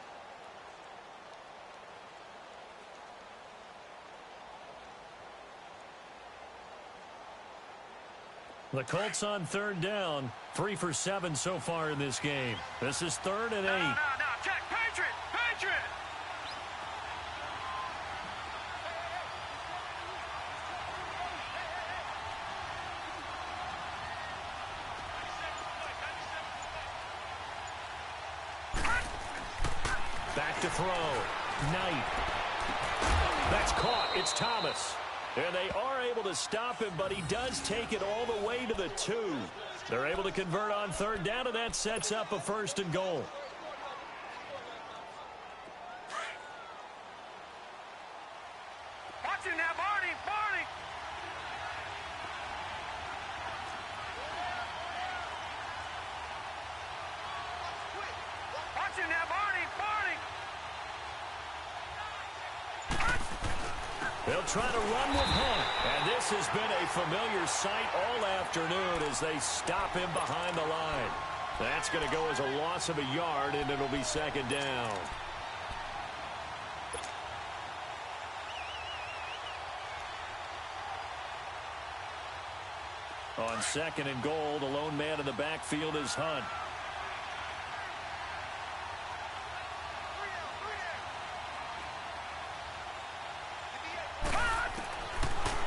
A: The Colts on 3rd down, 3 for 7 so far in this game. This is 3rd and 8.
C: No, check. Patriot, Patriot.
A: Back to throw. Knight. That's caught. It's Thomas. And they are able to stop him, but he does take it all the way to the 2. They're able to convert on 3rd down, and that sets up a 1st and goal.
C: Watch him now, Barney, Barney. Watch him now, Barney, Barney.
A: They'll try to run with Hunt. And this has been a familiar sight all afternoon as they stop him behind the line. That's going to go as a loss of a yard, and it'll be second down. On 2nd and goal, the lone man in the backfield is Hunt.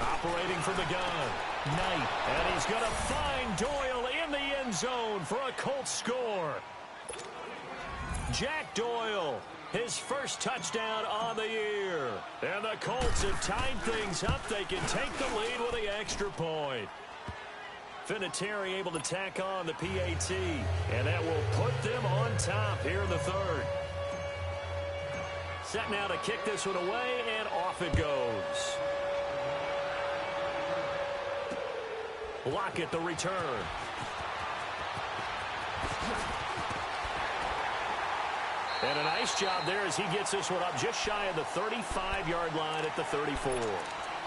A: Operating from the gun, Knight, and he's going to find Doyle in the end zone for a Colts score. Jack Doyle, his first touchdown on the year. And the Colts have tied things up. They can take the lead with the extra point. Vinatieri able to tack on the PAT, and that will put them on top here in the 3rd. Set now to kick this one away, and off it goes. Lockett the return. And a nice job there as he gets this one up just shy of the 35-yard line at the 34.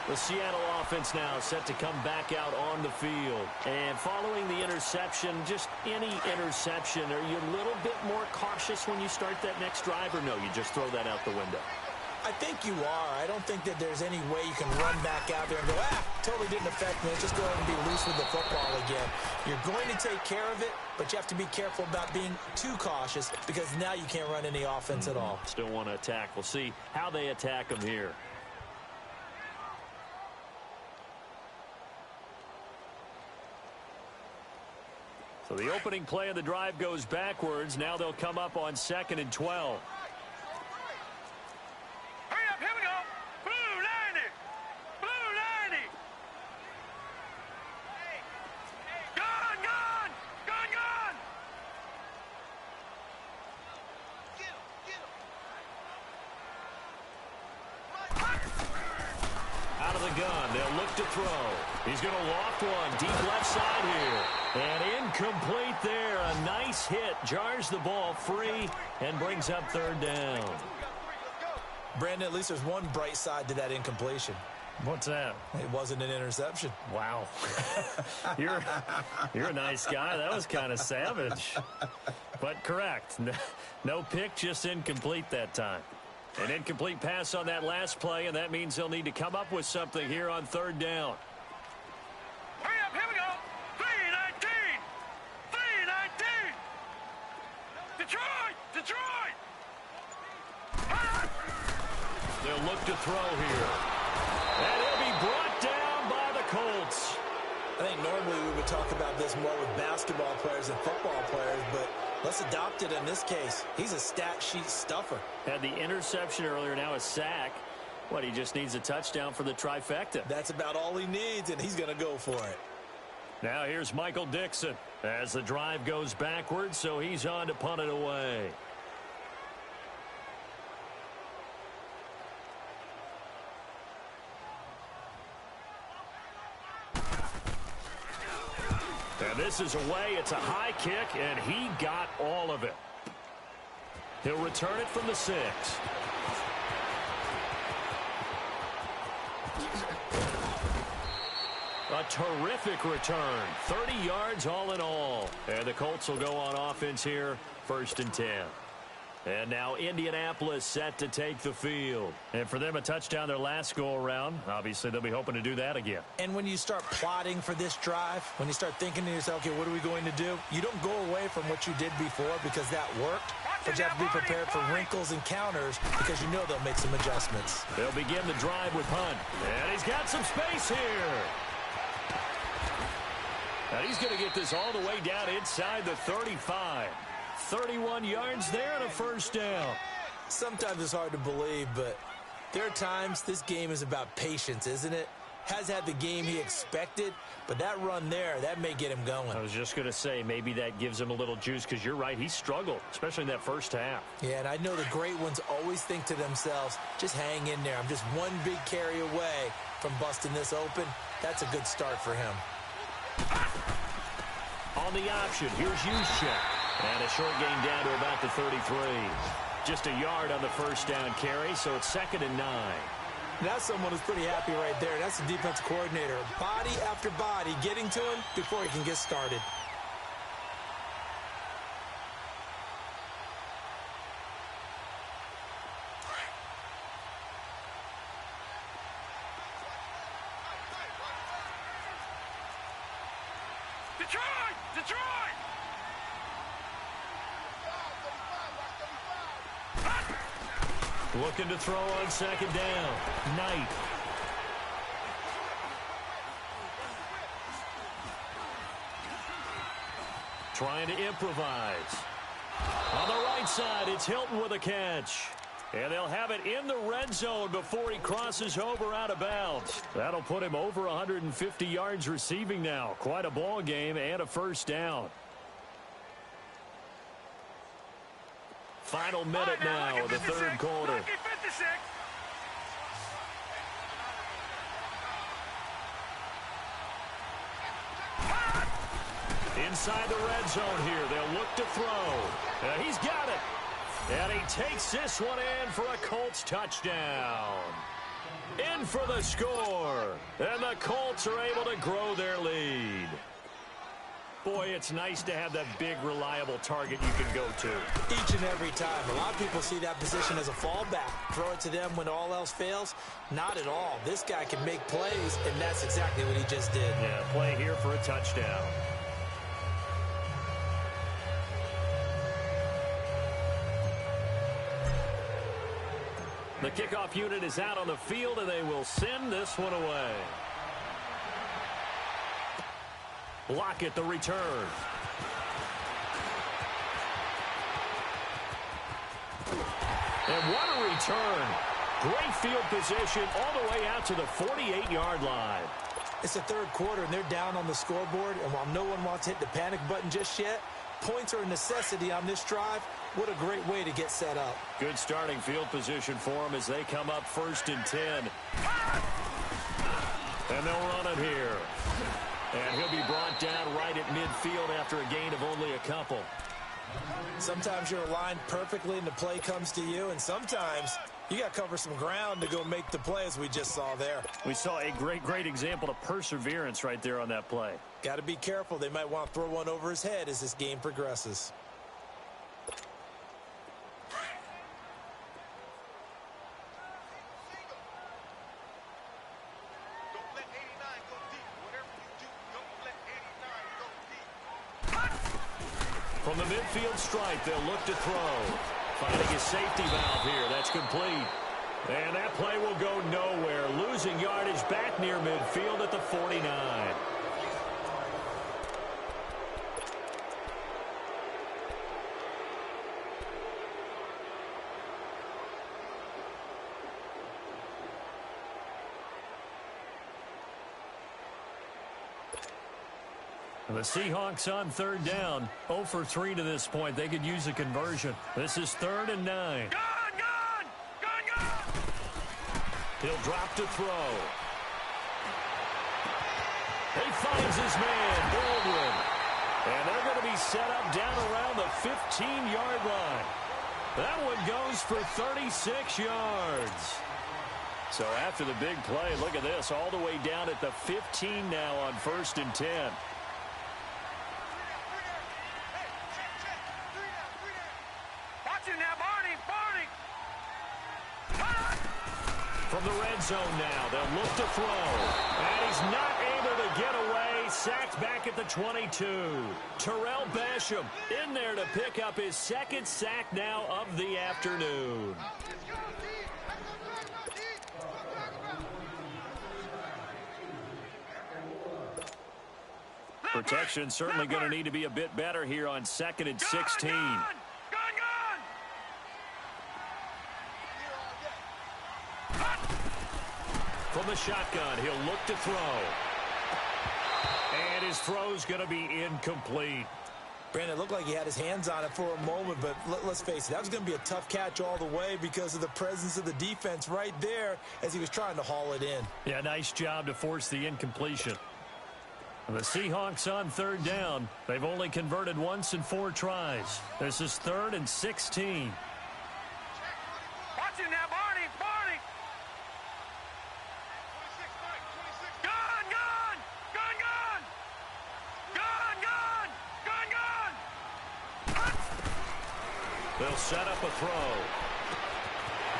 A: The Seattle offense now set to come back out on the field. And following the interception, just any interception, are you a little bit more cautious when you start that next drive, or no, you just throw that out the window?
B: I think you are. I don't think that there's any way you can run back out there and go, totally didn't affect me. Let's just go ahead and be loose with the football again. You're going to take care of it, but you have to be careful about being too cautious because now you can't run any offense at all.
A: Still want to attack. We'll see how they attack them here. So the opening play of the drive goes backwards. Now they'll come up on 2nd and 12.
C: Hurry up, here we go. Blue 90. Blue 90. Gun, gun. Gun, gun.
A: Out of the gun, they'll look to throw. He's going to loft one deep left side here. And incomplete there. A nice hit. Jars the ball free and brings up 3rd down.
B: Brandon, at least there's one bright side to that incompletion.
A: What's that?
B: It wasn't an interception.
A: Wow. You're a nice guy. That was kind of savage. But correct. No pick, just incomplete that time. An incomplete pass on that last play, and that means they'll need to come up with something here on 3rd down.
C: Hurry up, here we go. 319. 319. Detroit. Detroit.
A: They'll look to throw here. And he'll be brought down by the Colts.
B: I think normally we would talk about this more with basketball players and football players, but let's adopt it in this case. He's a stat sheet stuffer.
A: Had the interception earlier, now a sack. What, he just needs a touchdown for the trifecta.
B: That's about all he needs, and he's going to go for it.
A: Now here's Michael Dixon as the drive goes backwards, so he's on to punt it away. And this is away. It's a high kick, and he got all of it. He'll return it from the 6. A terrific return. 30 yards all in all. And the Colts will go on offense here, 1st and 10. And now Indianapolis set to take the field. And for them, a touchdown their last go-around. Obviously, they'll be hoping to do that again.
B: And when you start plotting for this drive, when you start thinking to yourself, okay, what are we going to do? You don't go away from what you did before because that worked. But you have to be prepared for wrinkles and counters because you know they'll make some adjustments.
A: They'll begin the drive with punt. And he's got some space here. Now he's going to get this all the way down inside the 35. 31 yards there and a 1st down.
B: Sometimes it's hard to believe, but there are times this game is about patience, isn't it? Has had the game he expected, but that run there, that may get him going.
A: I was just going to say, maybe that gives him a little juice because you're right, he struggled, especially in that 1st half.
B: Yeah, and I know the great ones always think to themselves, just hang in there. I'm just one big carry away from busting this open. That's a good start for him.
A: On the option, here's Juszczyk. And a short gain down to about the 33. Just a yard on the 1st down carry, so it's 2nd and 9.
B: That's someone who's pretty happy right there. That's the defensive coordinator. Body after body getting to him before he can get started.
C: Detroit! Detroit!
A: Looking to throw on 2nd down. Knight. Trying to improvise. On the right side, it's Hilton with a catch. And they'll have it in the red zone before he crosses over out of bounds. That'll put him over 150 yards receiving now. Quite a ball game and a 1st down. Final minute now of the 3rd quarter. Inside the red zone here, they'll look to throw. He's got it. And he takes this one in for a Colts touchdown. In for the score. And the Colts are able to grow their lead. Boy, it's nice to have that big, reliable target you can go to.
B: Each and every time. A lot of people see that position as a fallback. Throw it to them when all else fails. Not at all. This guy can make plays, and that's exactly what he just did.
A: Yeah, play here for a touchdown. The kickoff unit is out on the field, and they will send this one away. Lockett, the return. And what a return. Great field position all the way out to the 48-yard line.
B: It's the third quarter, and they're down on the scoreboard. And while no one wants to hit the panic button just yet, points are a necessity on this drive. What a great way to get set up.
A: Good starting field position for them as they come up 1st and 10. And they'll run it here. And he'll be brought down right at midfield after a gain of only a couple.
B: Sometimes you're aligned perfectly and the play comes to you, and sometimes you got to cover some ground to go make the play, as we just saw there.
A: We saw a great example of perseverance right there on that play.
B: Got to be careful. They might want to throw one over his head as this game progresses.
A: From the midfield stripe, they'll look to throw. Finding a safety valve here. That's complete. And that play will go nowhere. Losing yardage back near midfield at the 49. The Seahawks on 3rd down. 0 for 3 to this point. They could use a conversion. This is 3rd and 9.
C: Gun!
A: He'll drop to throw. He finds his man, Baldwin. And they're going to be set up down around the 15-yard line. That one goes for 36 yards. So after the big play, look at this, all the way down at the 15 now on 1st and 10. From the red zone now, they'll look to throw. And he's not able to get away. Sacked back at the 22. Terrell Basham in there to pick up his 2nd sack now of the afternoon. Protection certainly going to need to be a bit better here on 2nd and 16. From the shotgun, he'll look to throw. And his throw's going to be incomplete.
B: Brandon, it looked like he had his hands on it for a moment, but let's face it, that was going to be a tough catch all the way because of the presence of the defense right there as he was trying to haul it in.
A: Yeah, nice job to force the incompletion. The Seahawks on 3rd down. They've only converted once in 4 tries. This is 3rd and 16.
C: Watch it now, Barney!
A: They'll set up a throw.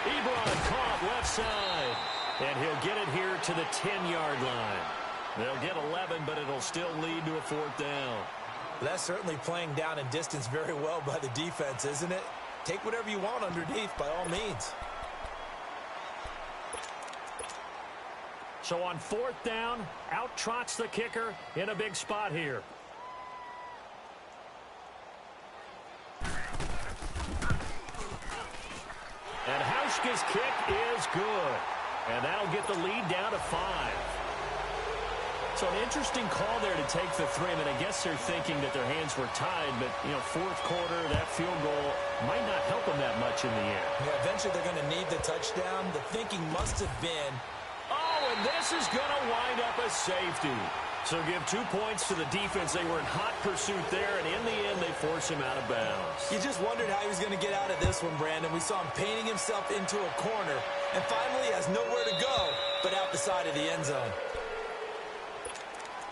A: Ebron caught left side. And he'll get it here to the 10-yard line. They'll get 11, but it'll still lead to a 4th down.
B: That's certainly playing down in distance very well by the defense, isn't it? Take whatever you want underneath by all means.
A: So on 4th down, out trots the kicker in a big spot here. And Hauschka's kick is good. And that'll get the lead down to 5. So an interesting call there to take the 3. I mean, I guess they're thinking that their hands were tied, but, 4th quarter, that field goal might not help them that much in the end.
B: Yeah, eventually they're going to need the touchdown. The thinking must have been,
A: oh, and this is going to wind up a safety. So give 2 points to the defense. They were in hot pursuit there, and in the end, they force him out of bounds.
B: you just wondered how he was going to get out of this one, Brandon. We saw him painting himself into a corner, and finally has nowhere to go but out the side of the end zone.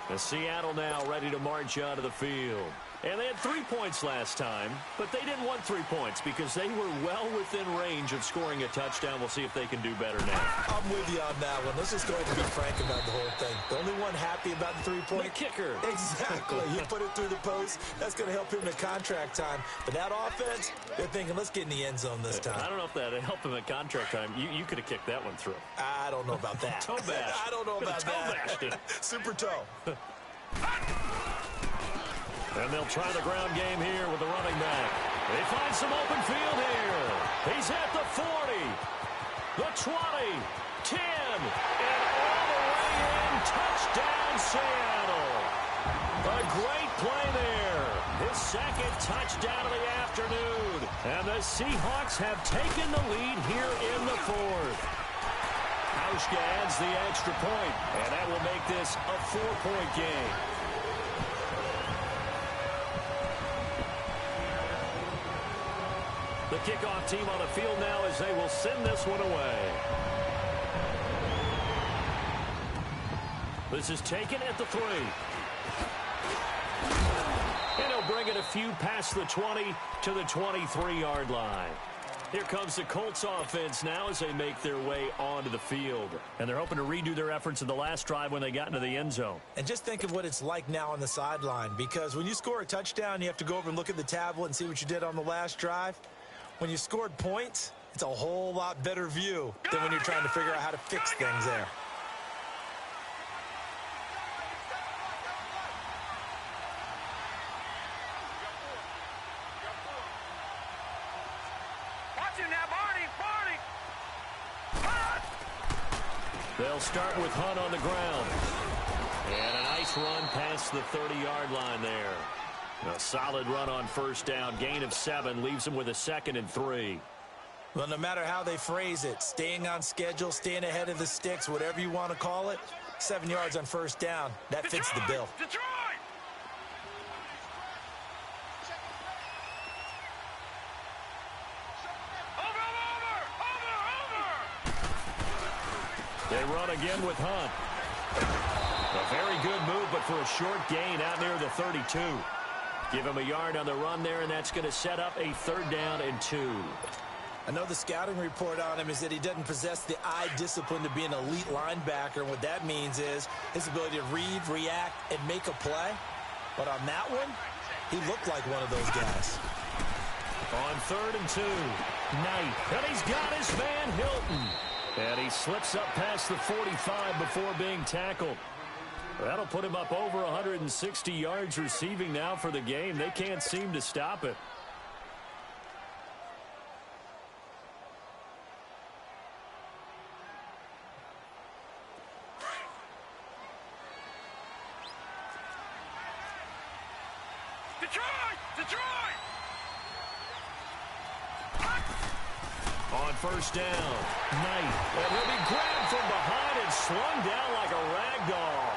A: And Seattle now ready to march out of the field. And they had 3 points last time, but they didn't want 3 points because they were well within range of scoring a touchdown. We'll see if they can do better now.
B: I'm with you on that one. Let's just go ahead and be frank about the whole thing. The only one happy about the 3-point.
A: The kicker.
B: Exactly. You put it through the post. That's going to help him at contract time. But that offense, they're thinking, let's get in the end zone this time.
A: I don't know if that helped him at contract time. You could have kicked that one through.
B: I don't know about that.
A: Toe bash.
B: I don't know about that.
A: Toe
B: Super toe.
A: And they'll try the ground game here with the running back. They find some open field here. He's at the 40, the 20, 10, and all the way in. Touchdown, Seattle. A great play there. His second touchdown of the afternoon. And the Seahawks have taken the lead here in the fourth. Hauschka adds the extra point, and that will make this a 4-point game. The kickoff team on the field now as they will send this one away. This is taken at the 3. And he'll bring it a few past the 20 to the 23-yard line. Here comes the Colts offense now as they make their way onto the field. And they're hoping to redo their efforts in the last drive when they got into the end zone.
B: And just think of what it's like now on the sideline, because when you score a touchdown, you have to go over and look at the tablet and see what you did on the last drive. When you scored points, it's a whole lot better view than when you're trying to figure out how to fix things there.
C: Watch him now, Barney.
A: They'll start with Hunt on the ground. And a nice run past the 30-yard line there. A solid run on first down. Gain of 7 leaves them with a 2nd and 3.
B: Well, no matter how they phrase it, staying on schedule, staying ahead of the sticks, whatever you want to call it, 7 yards on first down, that fits the bill.
C: Detroit! Over!
A: They run again with Hunt. A very good move, but for a short gain out near the 32. Give him a yard on the run there, and that's going to set up a 3rd down and 2.
B: I know the scouting report on him is that he doesn't possess the eye discipline to be an elite linebacker. And what that means is his ability to read, react, and make a play. But on that one, he looked like one of those guys.
A: On 3rd and 2, Knight. And he's got his man Hilton. And he slips up past the 45 before being tackled. That'll put him up over 160 yards receiving now for the game. They can't seem to stop it.
C: Detroit!
A: On first down, Knight. And he'll be grabbed from behind and slung down like a rag doll.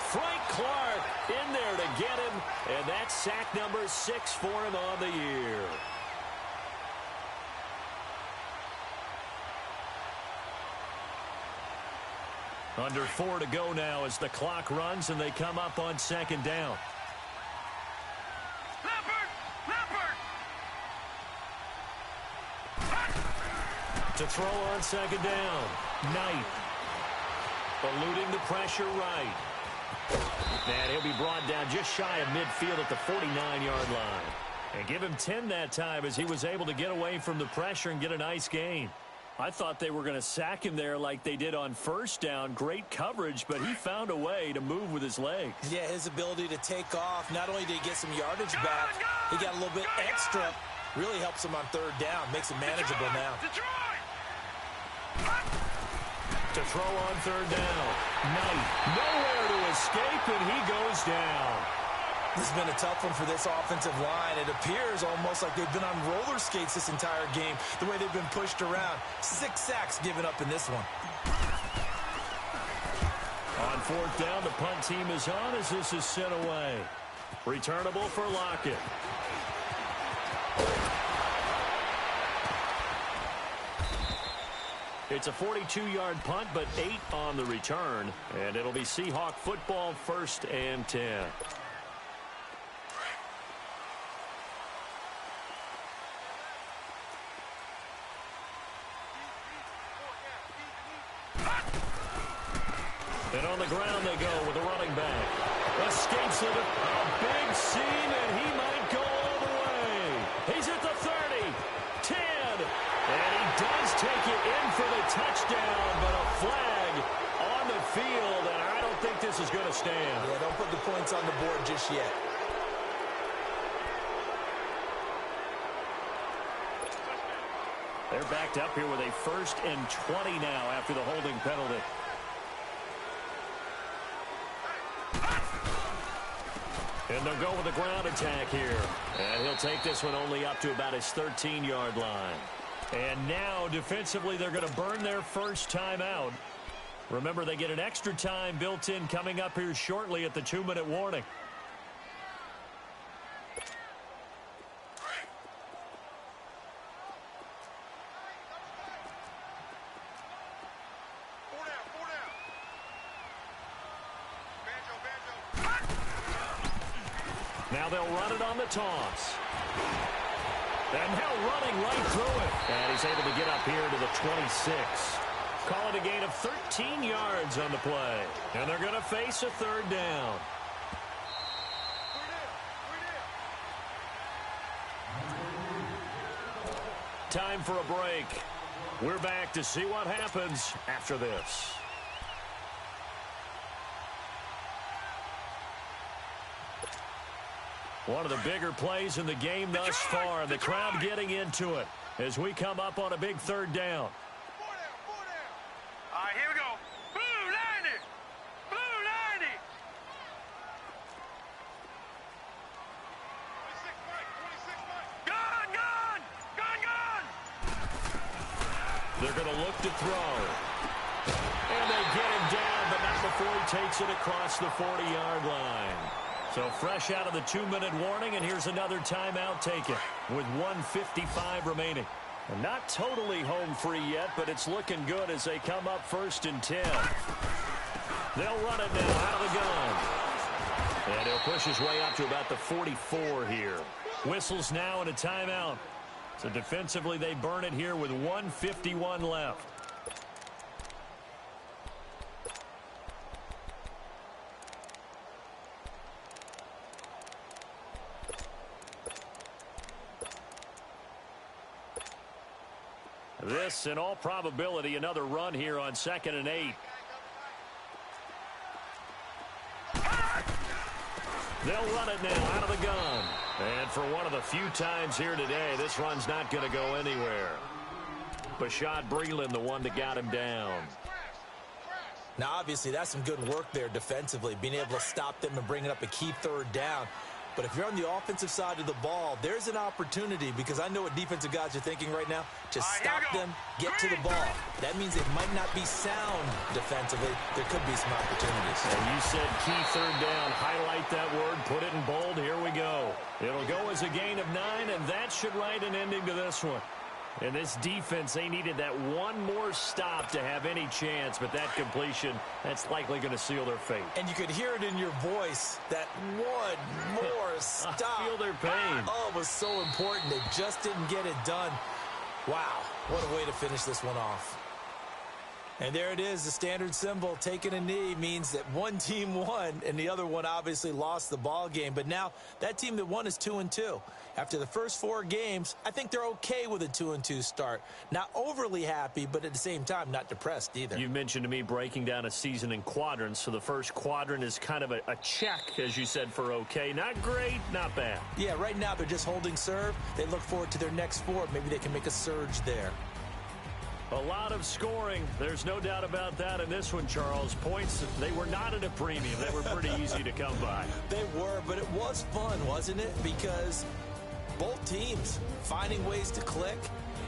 A: Frank Clark in there to get him, and that's sack number 6 for him on the year. Under 4 to go now as the clock runs and they come up on 2nd down. To throw on 2nd down, Knight. Eluding the pressure right. And he'll be brought down just shy of midfield at the 49-yard line. And give him 10 that time as he was able to get away from the pressure and get a nice gain. I thought they were going to sack him there like they did on first down. Great coverage, but he found a way to move with his legs.
B: Yeah, his ability to take off, not only did he get some yardage back, he got a little bit extra. Really helps him on 3rd down, makes it manageable now.
A: To throw on 3rd down, Knight nowhere to escape, and he goes down.
B: This has been a tough one for this offensive line. It appears almost like they've been on roller skates this entire game, the way they've been pushed around. 6 sacks given up in this one.
A: On 4th down, the punt team is on as this is sent away. Returnable for Lockett. It's a 42-yard punt, but 8 on the return. And it'll be Seahawk football, 1st and 10. And on the ground they go with a running back. Escapes it. A big seam, and he might go all the way. He's at the 30, 10, and he does take it in for the touchdown, but a flag on the field, and I don't think this is going to stand.
B: Yeah, don't put the points on the board just yet.
A: They're backed up here with a 1st and 20 now after the holding penalty. And they'll go with a ground attack here. And he'll take this one only up to about his 13-yard line. And now, defensively, they're going to burn their first time out. Remember, they get an extra time built in coming up here shortly at the 2-minute warning. Now they'll run it on the toss. And now running right through it. And he's able to get up here to the 26. Call it a gain of 13 yards on the play. And they're going to face a 3rd down. Time for a break. We're back to see what happens after this. One of the bigger plays in the game thus far. The crowd getting into it as we come up on a big 3rd down.
C: All right, here we go. Blue 90. Blue 90. 26 Mike. Gun, gun. Gun, gun.
A: They're going to look to throw. And they get him down, but not before he takes it across the 40-yard line. So fresh out of the 2-minute warning, and here's another timeout taken with 1:55 remaining. And not totally home free yet, but it's looking good as they come up 1st and 10. They'll run it now out of the gun. And he'll push his way up to about the 44 here. Whistles now and a timeout. So defensively, they burn it here with 1:51 left. This, in all probability, another run here on 2nd and 8. They'll run it now out of the gun. And for one of the few times here today, this run's not going to go anywhere. Bashaud Breeland, the one that got him down.
B: Now, obviously, that's some good work there defensively, being able to stop them and bringing up a key 3rd down. But if you're on the offensive side of the ball, there's an opportunity, because I know what defensive guys are thinking right now, to stop them, get to the ball. That means it might not be sound defensively. There could be some opportunities.
A: And you said key 3rd down. Highlight that word. Put it in bold. Here we go. It'll go as a gain of 9, and that should write an ending to this one. And this defense, they needed that one more stop to have any chance, but that completion, that's likely going to seal their fate.
B: And you could hear it in your voice, that one more stop.
A: I feel their pain.
B: Oh, it was so important. They just didn't get it done. Wow, what a way to finish this one off. And there it is, the standard symbol. Taking a knee means that one team won, and the other one obviously lost the ball game. But now that team that won is 2-2. After the first 4 games, I think they're okay with a 2-2 start. Not overly happy, but at the same time, not depressed either.
A: You mentioned to me breaking down a season in quadrants. So the first quadrant is kind of a check, as you said, for okay. Not great, not bad.
B: Yeah, right now they're just holding serve. They look forward to their next 4. Maybe they can make a surge there.
A: A lot of scoring. There's no doubt about that in this one, Charles. Points, they were not at a premium. They were pretty easy to come by.
B: They were, but it was fun, wasn't it? Because both teams finding ways to click.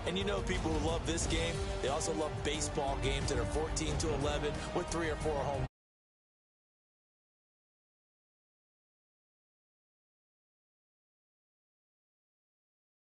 B: And you know people who love this game, they also love baseball games that are 14-11 with 3 or 4 home